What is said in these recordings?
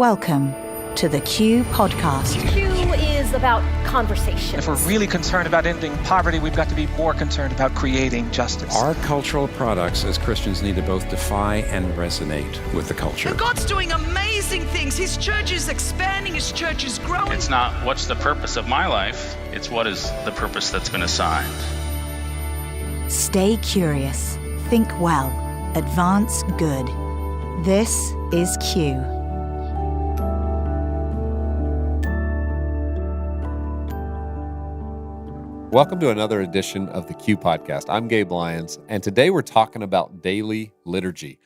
Welcome to the Q Podcast. Q is about conversation. If we're really concerned about ending poverty, we've got to be more concerned about creating justice. Our cultural products as Christians need to both defy and resonate with the culture. And God's doing amazing things. His church is expanding. His church is growing. It's not what's the purpose of my life, it's what is the purpose that's been assigned. Stay curious, think well, advance good. This is Q. Welcome to another edition of the Q Podcast. I'm Gabe Lyons, and today we're talking about daily liturgy.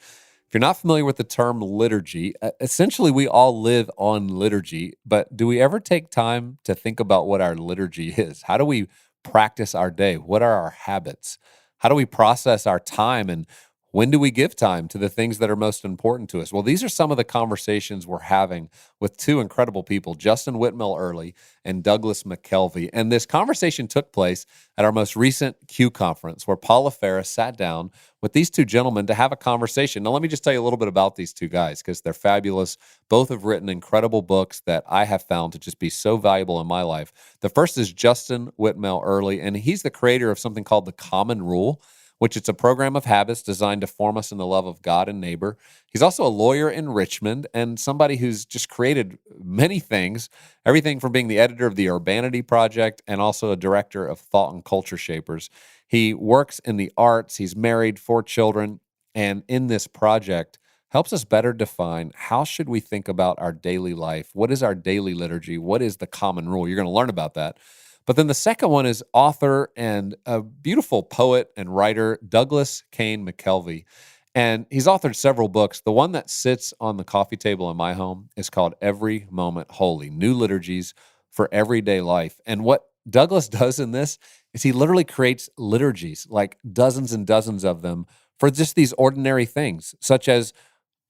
If you're not familiar with the term liturgy, essentially we all live on liturgy, but do we ever take time to think about what our liturgy is? How do we practice our day? What are our habits? How do we process our time, and when do we give time to the things that are most important to us? Well, these are some of the conversations we're having with two incredible people, Justin Whitmel Earley and Douglas McKelvey. And this conversation took place at our most recent Q conference, where Paula Ferris sat down with these two gentlemen to have a conversation. Now, let me just tell you a little bit about these two guys, because they're fabulous. Both have written incredible books that I have found to just be so valuable in my life. The first is Justin Whitmel Earley, and he's the creator of something called The Common Rule, which it's a program of habits designed to form us in the love of God and neighbor. He's also a lawyer in Richmond and somebody who's just created many things, everything from being the editor of the Urbanity Project and also a director of Thought and Culture Shapers. He works in the arts, he's married, 4 children, and in this project helps us better define how should we think about our daily life, what is our daily liturgy, what is the common rule. You're going to learn about that. But then the second one is author and a beautiful poet and writer, Douglas McKelvey. And he's authored several books. The one that sits on the coffee table in my home is called Every Moment Holy, New Liturgies for Everyday Life. And what Douglas does in this is he literally creates liturgies, like dozens and dozens of them, for just these ordinary things, such as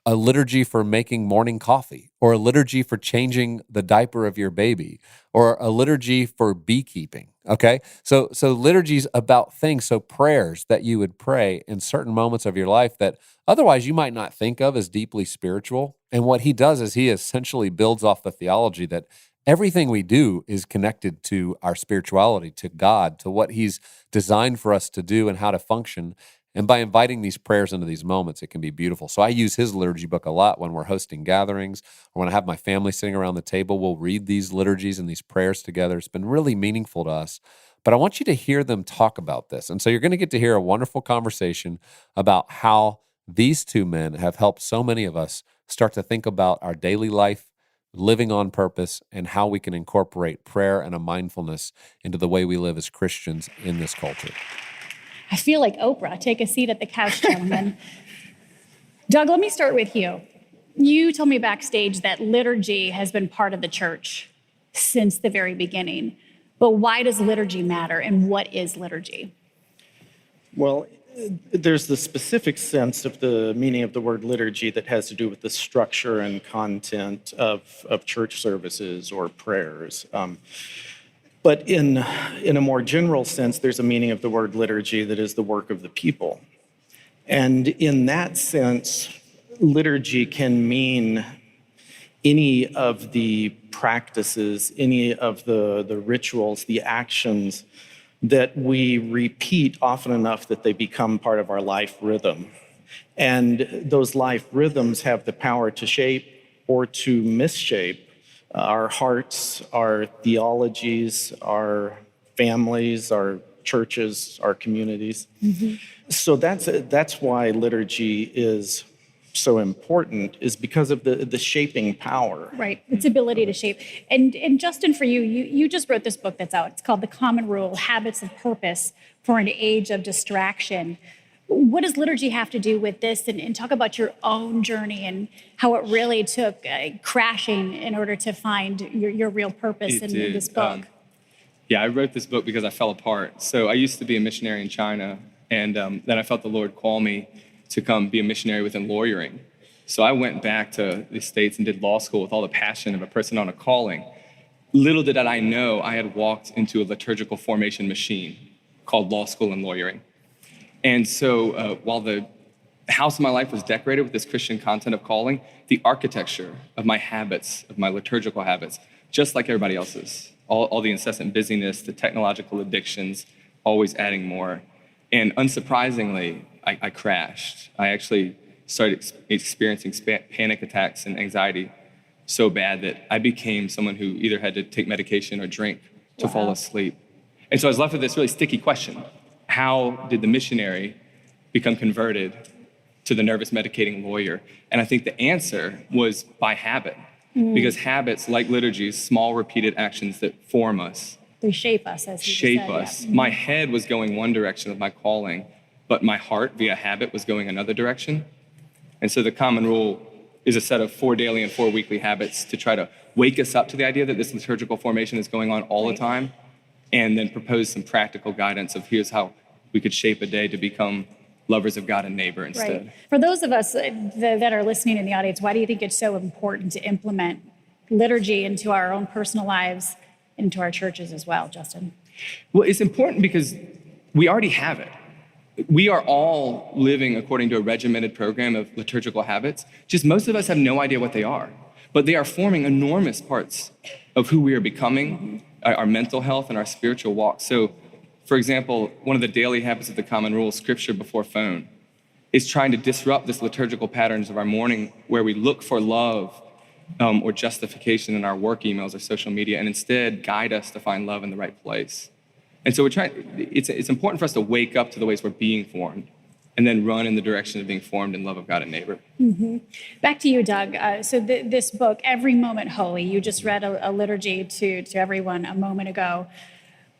a liturgy for making morning coffee, or a liturgy for changing the diaper of your baby, or a liturgy for beekeeping, okay? So liturgy's about things, so prayers that you would pray in certain moments of your life that otherwise you might not think of as deeply spiritual. And what he does is he essentially builds off the theology that everything we do is connected to our spirituality, to God, to what he's designed for us to do and how to function. And by inviting these prayers into these moments, it can be beautiful. So I use his liturgy book a lot when we're hosting gatherings or when I have my family sitting around the table. We'll read these liturgies and these prayers together. It's been really meaningful to us. But I want you to hear them talk about this. And so you're going to get to hear a wonderful conversation about how these two men have helped so many of us start to think about our daily life, living on purpose, and how we can incorporate prayer and a mindfulness into the way we live as Christians in this culture. I feel like Oprah. Take a seat at the couch, gentlemen. Doug, let me start with you. You told me backstage that liturgy has been part of the church since the very beginning. But why does liturgy matter, and what is liturgy? Well, there's the specific sense of the meaning of the word liturgy that has to do with the structure and content of church services or prayers. But in a more general sense, there's a meaning of the word liturgy that is the work of the people. And in that sense, liturgy can mean any of the practices, any of the rituals, the actions that we repeat often enough that they become part of our life rhythm. And those life rhythms have the power to shape or to misshape our hearts, our theologies, our families, our churches, our communities. Mm-hmm. So that's why liturgy is so important, is because of the shaping power. Right, its ability to shape. And Justin, for you just wrote this book that's out. It's called The Common Rule, Habits of Purpose for an Age of Distraction. What does liturgy have to do with this? And talk about your own journey and how it really took crashing in order to find your real purpose in this book. I wrote this book because I fell apart. So I used to be a missionary in China, and then I felt the Lord call me to come be a missionary within lawyering. So I went back to the States and did law school with all the passion of a person on a calling. Little did I know I had walked into a liturgical formation machine called law school and lawyering. And so while the the house of my life was decorated with this Christian content of calling, the architecture of my habits, of my liturgical habits, just like everybody else's. All the incessant busyness, the technological addictions, always adding more. And unsurprisingly, I crashed. I actually started experiencing panic attacks and anxiety so bad that I became someone who either had to take medication or drink to fall asleep. And so I was left with this really sticky question. How did the missionary become converted to the nervous medicating lawyer? And I think the answer was by habit, because habits, like liturgies, small repeated actions that form us. They shape us, as you Shape said, us. Yeah. My head was going one direction of my calling, but my heart, via habit, was going another direction. And so the common rule is a set of 4 daily and 4 weekly habits to try to wake us up to the idea that this liturgical formation is going on all the time, and then propose some practical guidance of here's how we could shape a day to become lovers of God and neighbor instead. Right. For those of us that are listening in the audience, why do you think it's so important to implement liturgy into our own personal lives, into our churches as well, Justin? Well, it's important because we already have it. We are all living according to a regimented program of liturgical habits. Just most of us have no idea what they are, but they are forming enormous parts of who we are becoming, our mental health and our spiritual walk. So, for example, one of the daily habits of the common rule, scripture before phone, is trying to disrupt this liturgical patterns of our morning where we look for love or justification in our work emails or social media, and instead guide us to find love in the right place. And so it's important for us to wake up to the ways we're being formed and then run in the direction of being formed in love of God and neighbor. Mm-hmm. Back to you, Doug. So this book, Every Moment Holy, you just read a liturgy to everyone a moment ago,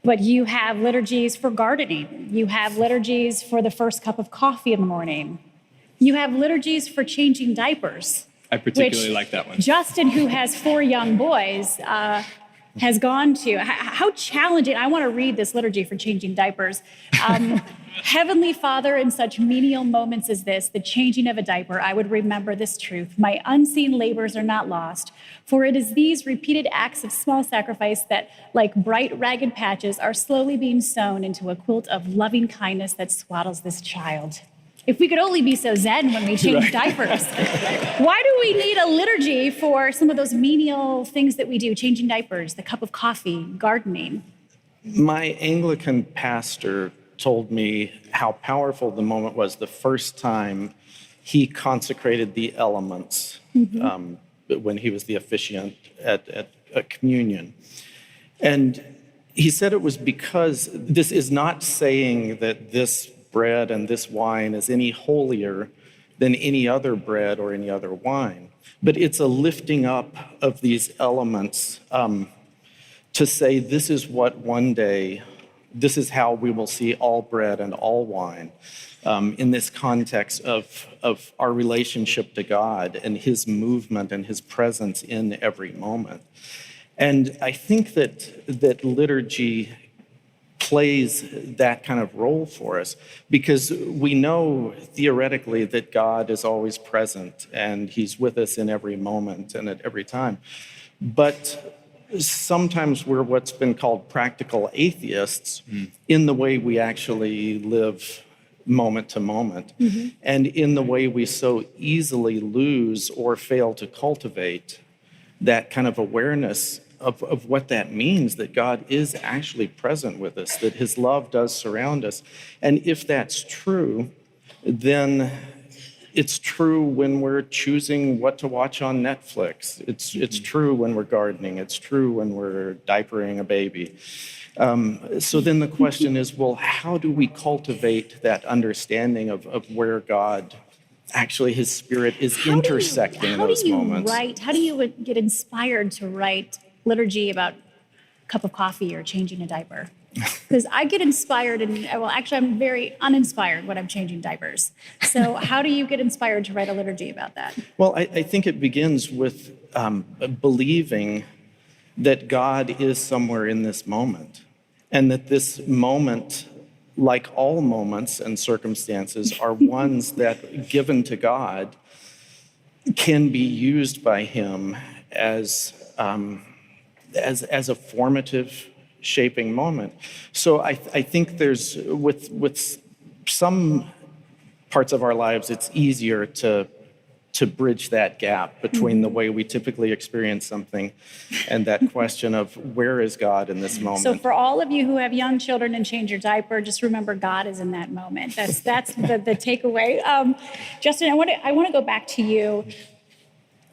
but you have liturgies for gardening. You have liturgies for the first cup of coffee in the morning. You have liturgies for changing diapers. I particularly like that one. Justin, who has 4 young boys, has gone to. How challenging. I want to read this liturgy for changing diapers. Heavenly Father, in such menial moments as this, the changing of a diaper, I would remember this truth. My unseen labors are not lost, for it is these repeated acts of small sacrifice that, like bright ragged patches, are slowly being sewn into a quilt of loving kindness that swaddles this child. If we could only be so zen when we change diapers. Why do we need a liturgy for some of those menial things that we do, changing diapers, the cup of coffee, gardening? My Anglican pastor told me how powerful the moment was the first time he consecrated the elements when he was the officiant at a communion. And he said it was because this is not saying that this bread and this wine is any holier than any other bread or any other wine, but it's a lifting up of these elements to say this is what one day, this is how we will see all bread and all wine in this context of our relationship to God and his movement and his presence in every moment. And I think that liturgy plays that kind of role for us because we know theoretically that God is always present and he's with us in every moment and at every time. But sometimes we're what's been called practical atheists in the way we actually live moment to moment and in the way we so easily lose or fail to cultivate that kind of awareness of what that means, that God is actually present with us, that his love does surround us. And if that's true, then it's true when we're choosing what to watch on Netflix. It's true when we're gardening. It's true when we're diapering a baby. So then the question is, well, how do we cultivate that understanding of where God, actually his spirit is intersecting in those moments? How do you get inspired to write liturgy about a cup of coffee or changing a diaper? Because I get inspired I'm very uninspired when I'm changing diapers. So how do you get inspired to write a liturgy about that? Well, I think it begins with believing that God is somewhere in this moment and that this moment, like all moments and circumstances, are ones that, given to God, can be used by him as a formative shaping moment. So I think there's with some parts of our lives, it's easier to bridge that gap between the way we typically experience something and that question of where is God in this moment. So for all of you who have young children and change your diaper, just remember God is in that moment. That's the takeaway. Justin, I want to go back to you.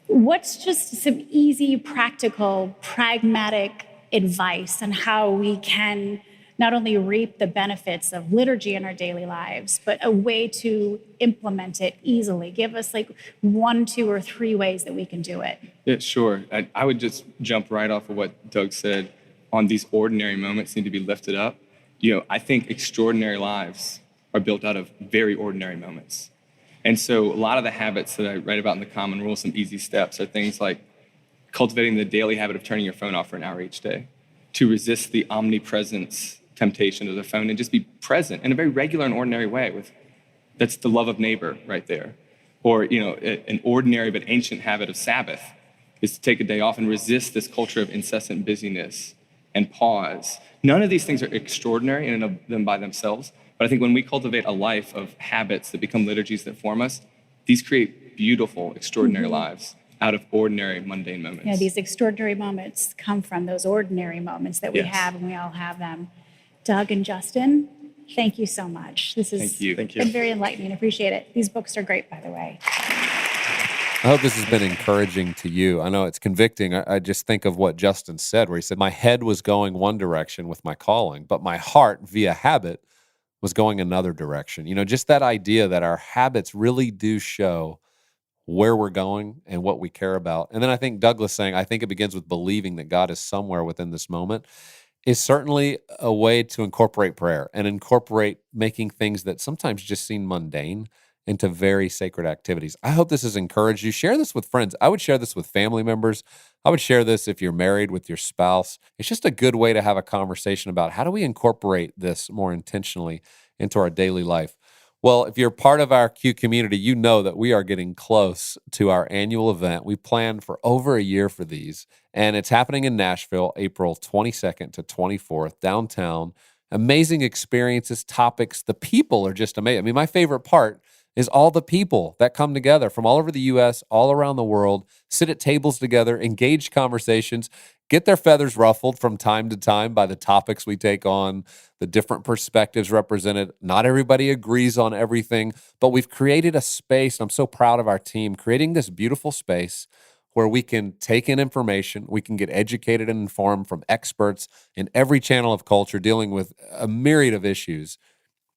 What's just some easy, practical, pragmatic advice on how we can not only reap the benefits of liturgy in our daily lives, but a way to implement it easily? Give us like 1, 2, or 3 ways that we can do it. Yeah, sure. I would just jump right off of what Doug said on these ordinary moments need to be lifted up. I think extraordinary lives are built out of very ordinary moments. And so a lot of the habits that I write about in the Common Rule, some easy steps, are things like cultivating the daily habit of turning your phone off for an hour each day, to resist the omnipresence temptation of the phone and just be present in a very regular and ordinary way. That's the love of neighbor right there. Or, an ordinary but ancient habit of Sabbath is to take a day off and resist this culture of incessant busyness and pause. None of these things are extraordinary in and of them by themselves, but I think when we cultivate a life of habits that become liturgies that form us, these create beautiful, extraordinary lives out of ordinary, mundane moments. Yeah, these extraordinary moments come from those ordinary moments that we have, and we all have them. Doug and Justin, thank you so much. This has been very enlightening. Appreciate it. These books are great, by the way. I hope this has been encouraging to you. I know it's convicting. I just think of what Justin said, where he said, my head was going one direction with my calling, but my heart, via habit, was going another direction. Just that idea that our habits really do show where we're going and what we care about. And then I think Douglas saying, I think it begins with believing that God is somewhere within this moment, is certainly a way to incorporate prayer and incorporate making things that sometimes just seem mundane into very sacred activities. I hope this has encouraged you. Share this with friends. I would share this with family members. I would share this if you're married with your spouse. It's just a good way to have a conversation about how do we incorporate this more intentionally into our daily life. Well, if you're part of our Q community, you know that we are getting close to our annual event. We planned for over a year for these, and it's happening in Nashville, April 22nd to 24th, downtown. Amazing experiences, topics. The people are just amazing. I mean, my favorite part is all the people that come together from all over the U.S., all around the world, sit at tables together, engage conversations, get their feathers ruffled from time to time by the topics we take on, the different perspectives represented. Not everybody agrees on everything, but we've created a space. I'm so proud of our team, creating this beautiful space where we can take in information, we can get educated and informed from experts in every channel of culture dealing with a myriad of issues.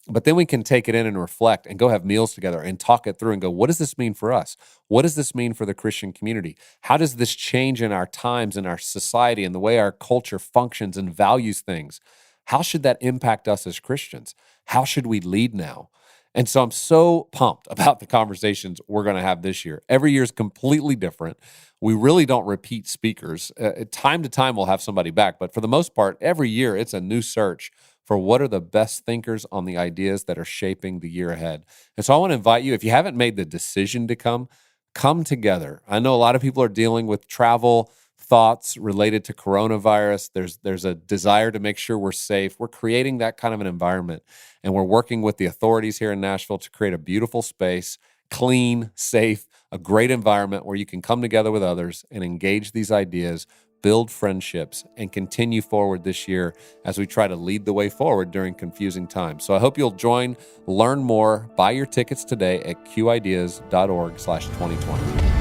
But then we can take it in and reflect and go have meals together and talk it through and go, what does this mean for us? What does this mean for the Christian community? How does this change in our times, in our society, and the way our culture functions and values things? How should that impact us as Christians? How should we lead now? And so I'm so pumped about the conversations we're going to have this year. Every year is completely different. We really don't repeat speakers. Time to time, we'll have somebody back. But for the most part, every year, it's a new search for what are the best thinkers on the ideas that are shaping the year ahead. And so I want to invite you, if you haven't made the decision to come together. I know a lot of people are dealing with travel thoughts related to coronavirus. There's a desire to make sure we're safe. We're creating that kind of an environment, and we're working with the authorities here in Nashville to create a beautiful space, clean, safe, a great environment where you can come together with others and engage these ideas, build friendships, and continue forward this year as we try to lead the way forward during confusing times. So I hope you'll join, learn more, buy your tickets today at qideas.org/2020.